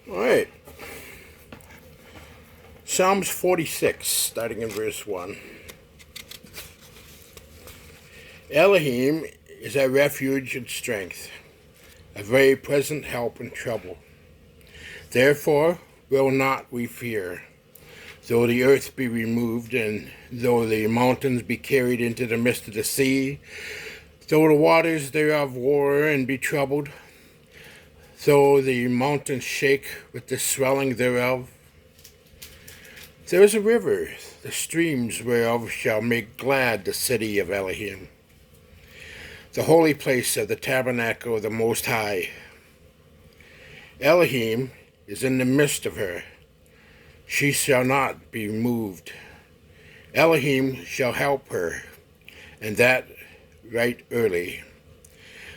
All right. Psalms 46, starting in verse 1. Elohim is our refuge and strength, a very present help in trouble. Therefore will not we fear, though the earth be removed, and though the mountains be carried into the midst of the sea, though the waters thereof roar and be troubled, though the mountains shake with the swelling thereof. There is a river, the streams whereof shall make glad the city of Elohim, the holy place of the tabernacle of the Most High. Elohim is in the midst of her. She shall not be moved. Elohim shall help her, and that right early.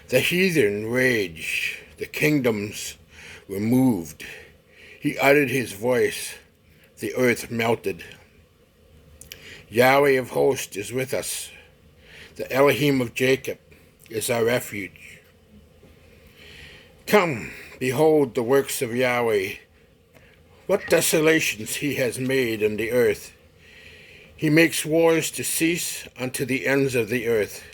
The heathen raged, the kingdoms were moved. He uttered his voice, the earth melted. Yahweh of hosts is with us. The Elohim of Jacob is our refuge. Come, behold the works of Yahweh, what desolations he has made in the earth. He makes wars to cease unto the ends of the earth.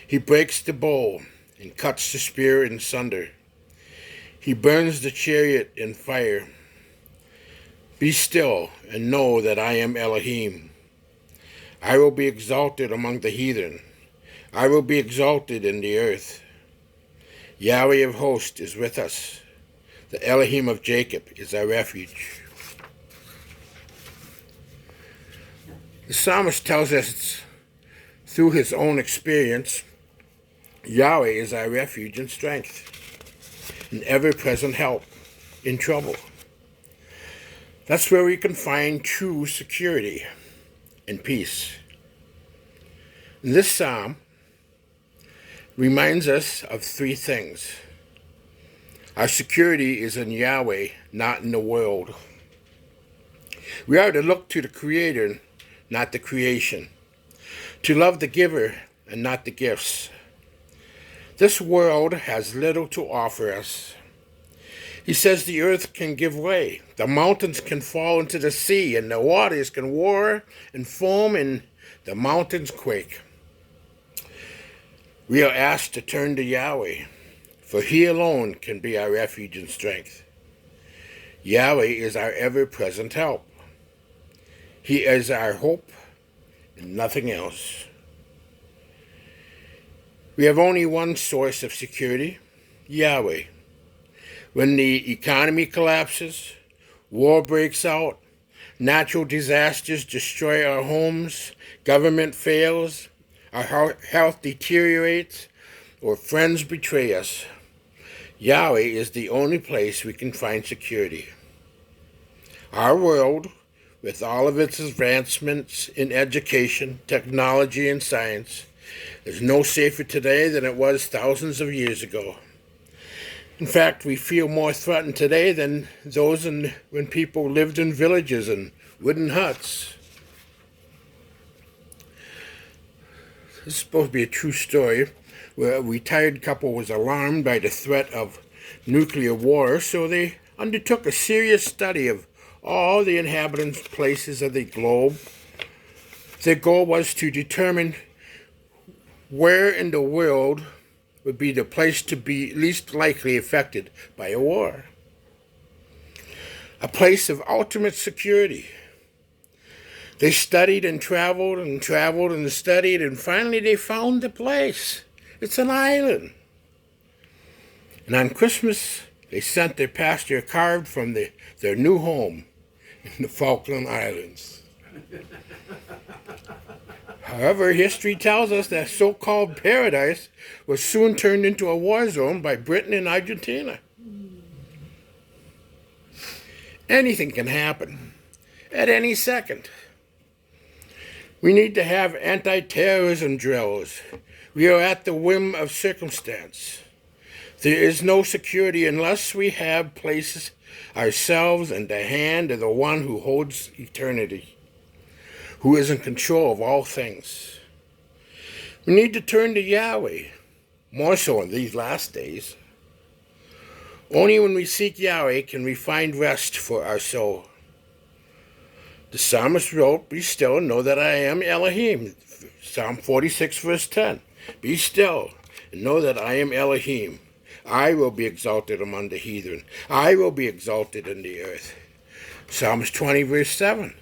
He breaks the bow and cuts the spear in sunder. He burns the chariot in fire. Be still and know that I am Elohim. I will be exalted among the heathen. I will be exalted in the earth. Yahweh of hosts is with us. The Elohim of Jacob is our refuge. The psalmist tells us through his own experience, Yahweh is our refuge and strength, an ever-present help in trouble. That's where we can find true security and peace. And this psalm reminds us of three things. Our security is in Yahweh, not in the world. We are to look to the Creator, not the creation. To love the giver and not the gifts. This world has little to offer us. He says the earth can give way, the mountains can fall into the sea, and the waters can roar and foam, and the mountains quake. We are asked to turn to Yahweh, for he alone can be our refuge and strength. Yahweh is our ever-present help. He is our hope and nothing else. We have only one source of security, Yahweh. When the economy collapses, war breaks out, natural disasters destroy our homes, government fails, our health deteriorates, or friends betray us, Yahweh is the only place we can find security. Our world, with all of its advancements in education, technology, and science, is no safer today than it was thousands of years ago. In fact, we feel more threatened today than those when people lived in villages and wooden huts. This is supposed to be a true story, where a retired couple was alarmed by the threat of nuclear war, so they undertook a serious study of all the inhabited places of the globe. Their goal was to determine where in the world would be the place to be least likely affected by a war. A place of ultimate security. They studied and traveled and traveled and studied, and finally they found the place. It's an island. And on Christmas, they sent their pastor a card from their new home in the Falkland Islands. However, history tells us that so-called paradise was soon turned into a war zone by Britain and Argentina. Anything can happen at any second. We need to have anti-terrorism drills. We are at the whim of circumstance. There is no security unless we have places ourselves in the hand of the one who holds eternity, who is in control of all things. We need to turn to Yahweh, more so in these last days. Only when we seek Yahweh can we find rest for our soul. The psalmist wrote, "Be still and know that I am Elohim." Psalm 46, verse 10. "Be still and know that I am Elohim. I will be exalted among the heathen. I will be exalted in the earth." Psalms 20, verse 7.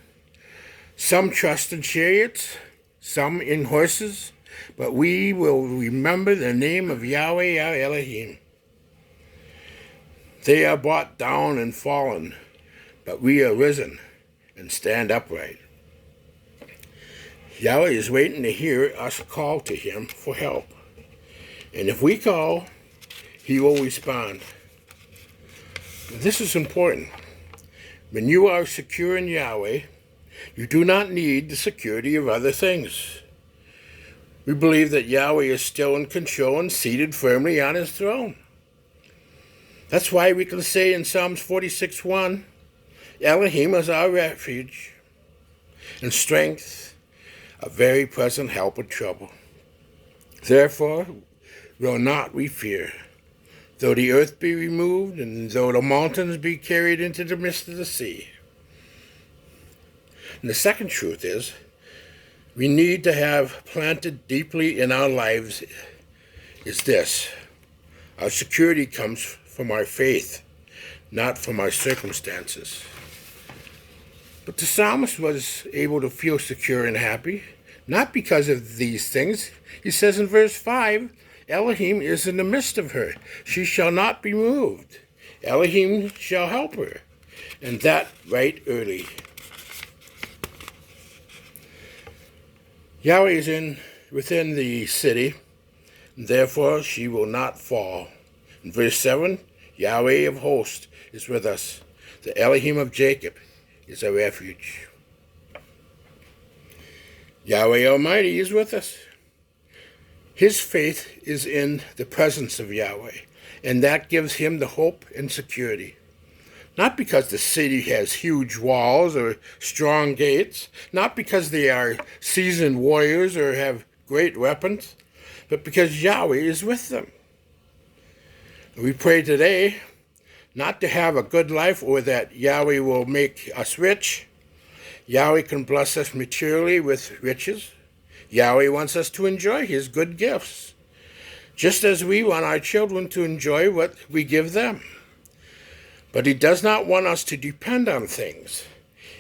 "Some trust in chariots, some in horses, but we will remember the name of Yahweh our Elohim. They are brought down and fallen, but we are risen and stand upright." Yahweh is waiting to hear us call to him for help. And if we call, he will respond. This is important. When you are secure in Yahweh, you do not need the security of other things. We believe that Yahweh is still in control and seated firmly on his throne. That's why we can say in Psalms 46:1, "Elohim is our refuge and strength, a very present help in trouble. Therefore will not we fear, though the earth be removed, and though the mountains be carried into the midst of the sea." And the second truth is, we need to have planted deeply in our lives is this: our security comes from our faith, not from our circumstances. But the psalmist was able to feel secure and happy, not because of these things. He says in verse 5, "Elohim is in the midst of her. She shall not be moved. Elohim shall help her." And that right early. Yahweh is within the city, and therefore she will not fall. In verse 7, Yahweh of hosts is with us. The Elohim of Jacob is a refuge. Yahweh Almighty is with us. His faith is in the presence of Yahweh, and that gives him the hope and security. Not because the city has huge walls or strong gates, not because they are seasoned warriors or have great weapons, but because Yahweh is with them. We pray today not to have a good life or that Yahweh will make us rich. Yahweh can bless us materially with riches. Yahweh wants us to enjoy his good gifts, just as we want our children to enjoy what we give them. But he does not want us to depend on things.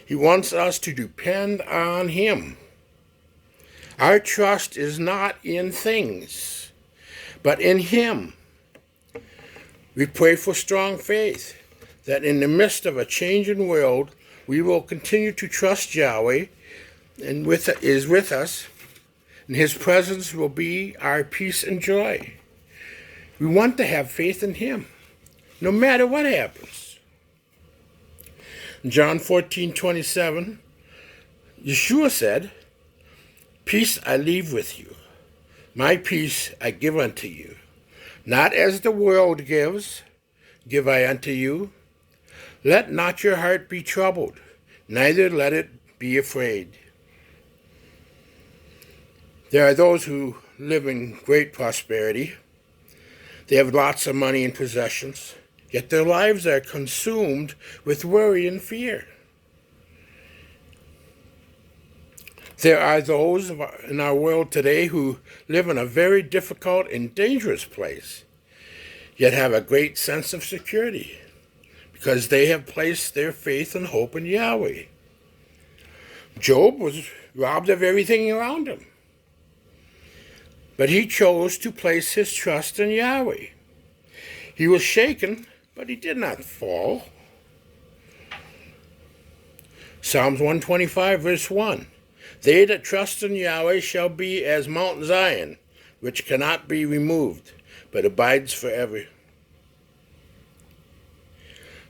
He wants us to depend on him. Our trust is not in things, but in him. We pray for strong faith, that in the midst of a changing world, we will continue to trust Yahweh and is with us, and his presence will be our peace and joy. We want to have faith in him, no matter what happens. In John 14:27, Yeshua said, "Peace I leave with you, my peace I give unto you. Not as the world gives, give I unto you. Let not your heart be troubled, neither let it be afraid." There are those who live in great prosperity. They have lots of money and possessions, yet their lives are consumed with worry and fear. There are those in our world today who live in a very difficult and dangerous place, yet have a great sense of security, because they have placed their faith and hope in Yahweh. Job was robbed of everything around him, but he chose to place his trust in Yahweh. He was shaken, but he did not fall. Psalms 125, verse 1. "They that trust in Yahweh shall be as Mount Zion, which cannot be removed, but abides forever."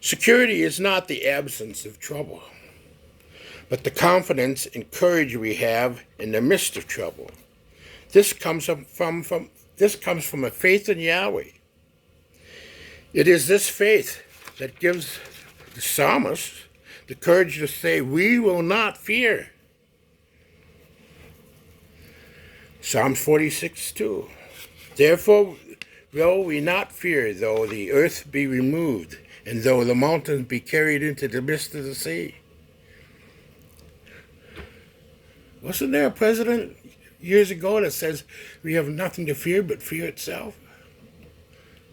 Security is not the absence of trouble, but the confidence and courage we have in the midst of trouble. This comes from a faith in Yahweh. It is this faith that gives the psalmist the courage to say, "We will not fear." Psalms 46:2. "Therefore will we not fear, though the earth be removed, and though the mountains be carried into the midst of the sea? Wasn't there a president years ago that says we have nothing to fear but fear itself?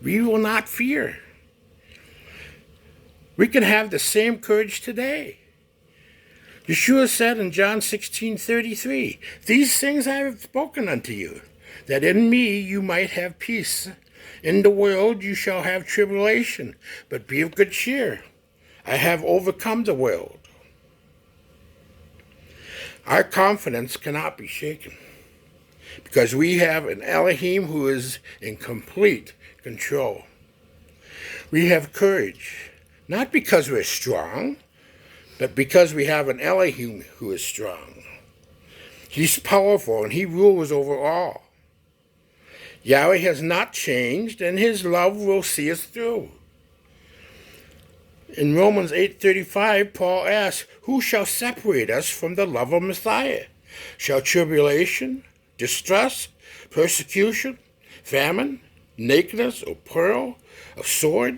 We will not fear. We can have the same courage today. Yeshua said in John 16:33, "These things I have spoken unto you, that in me you might have peace. In the world you shall have tribulation, but be of good cheer. I have overcome the world." Our confidence cannot be shaken because we have an Elohim who is in complete control. We have courage, not because we're strong, but because we have an Elohim who is strong. He's powerful and he rules over all. Yahweh has not changed, and his love will see us through. In Romans 8:35, Paul asks, "Who shall separate us from the love of Messiah? Shall tribulation, distress, persecution, famine, nakedness, or peril, of sword?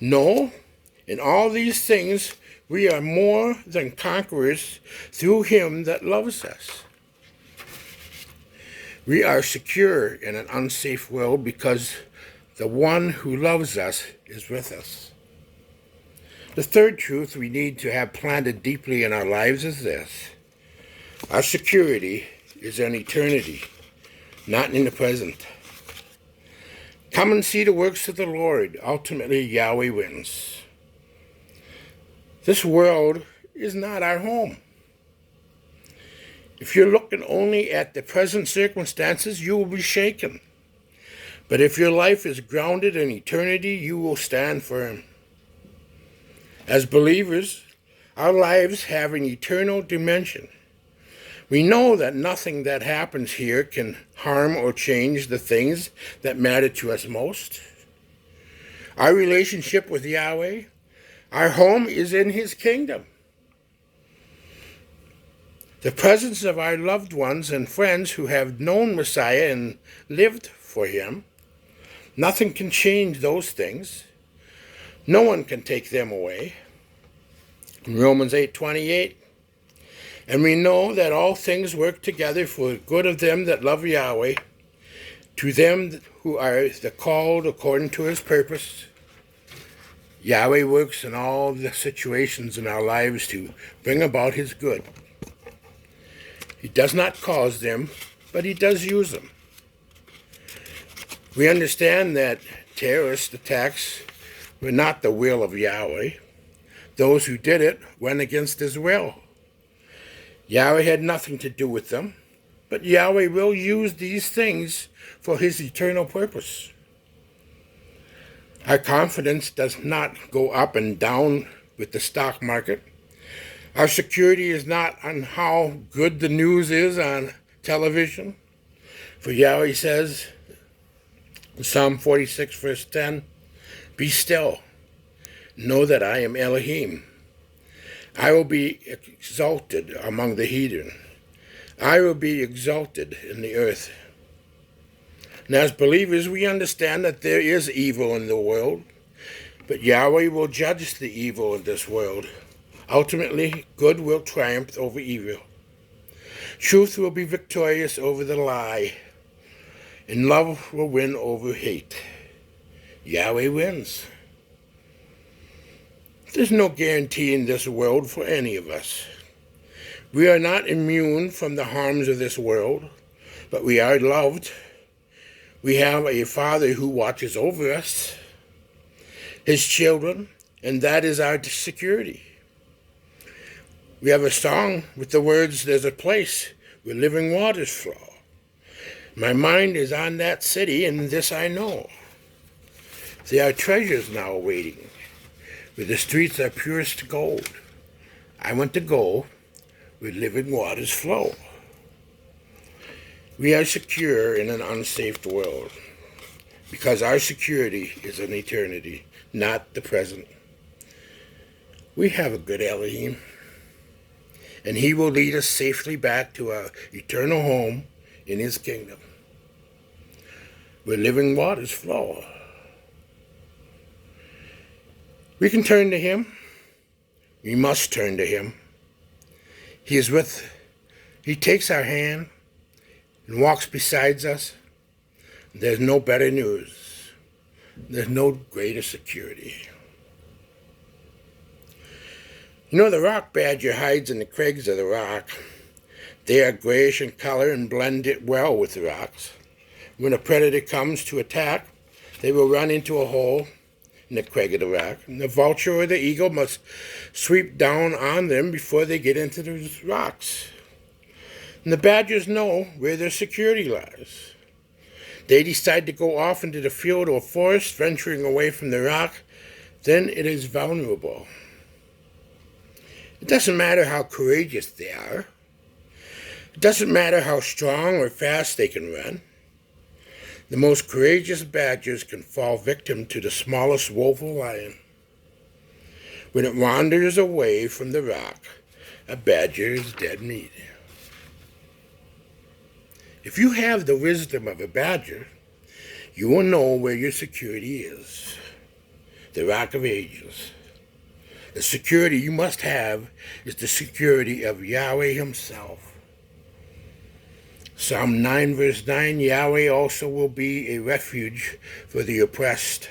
No, in all these things we are more than conquerors through him that loves us." We are secure in an unsafe world because the one who loves us is with us. The third truth we need to have planted deeply in our lives is this: our security is in eternity, not in the present. Come and see the works of the Lord. Ultimately, Yahweh wins. This world is not our home. If you're looking only at the present circumstances, you will be shaken. But if your life is grounded in eternity, you will stand firm. As believers, our lives have an eternal dimension. We know that nothing that happens here can harm or change the things that matter to us most. Our relationship with Yahweh, our home is in his kingdom. The presence of our loved ones and friends who have known Messiah and lived for him, nothing can change those things. No one can take them away. In Romans 8:28, "And we know that all things work together for the good of them that love Yahweh, to them who are the called according to his purpose." Yahweh works in all the situations in our lives to bring about his good. He does not cause them, but he does use them. We understand that terrorist attacks were not the will of Yahweh. Those who did it went against his will. Yahweh had nothing to do with them, but Yahweh will use these things for his eternal purpose. Our confidence does not go up and down with the stock market. Our security is not on how good the news is on television. For Yahweh says in Psalm 46, verse 10, "Be still, know that I am Elohim. I will be exalted among the heathen. I will be exalted in the earth." And as believers, we understand that there is evil in the world, but Yahweh will judge the evil in this world. Ultimately, good will triumph over evil. Truth will be victorious over the lie, and love will win over hate. Yahweh wins. There's no guarantee in this world for any of us. We are not immune from the harms of this world, but we are loved. We have a Father who watches over us, his children, and that is our security. We have a song with the words, "There's a place where living waters flow. My mind is on that city, and this I know. There are treasures now awaiting, where the streets are purest gold. I want to go where living waters flow." We are secure in an unsafe world because our security is in eternity, not the present. We have a good Elohim, and he will lead us safely back to our eternal home in his kingdom. where living waters flow. We can turn to him. We must turn to him. He takes our hand and walks beside us. There's no better news. There's no greater security. You know, the rock badger hides in the crags of the rock. They are grayish in color and blend it well with the rocks. When a predator comes to attack, they will run into a hole in the crag of the rock, and the vulture or the eagle must sweep down on them before they get into those rocks. And the badgers know where their security lies. They decide to go off into the field or forest, venturing away from the rock, then it is vulnerable. It doesn't matter how courageous they are. It doesn't matter how strong or fast they can run. The most courageous badgers can fall victim to the smallest wolf or lion. When it wanders away from the rock, a badger is dead meat. If you have the wisdom of a badger, you will know where your security is. The Rock of Ages. The security you must have is the security of Yahweh himself. Psalm 9 verse 9, Yahweh also will be a refuge for the oppressed,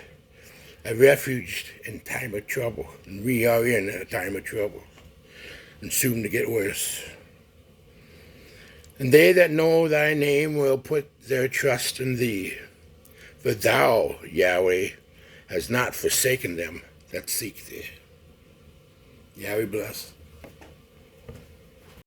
a refuge in time of trouble. And we are in a time of trouble, and soon to get worse. And they that know thy name will put their trust in thee. For thou, Yahweh, hast not forsaken them that seek thee. Yahweh bless.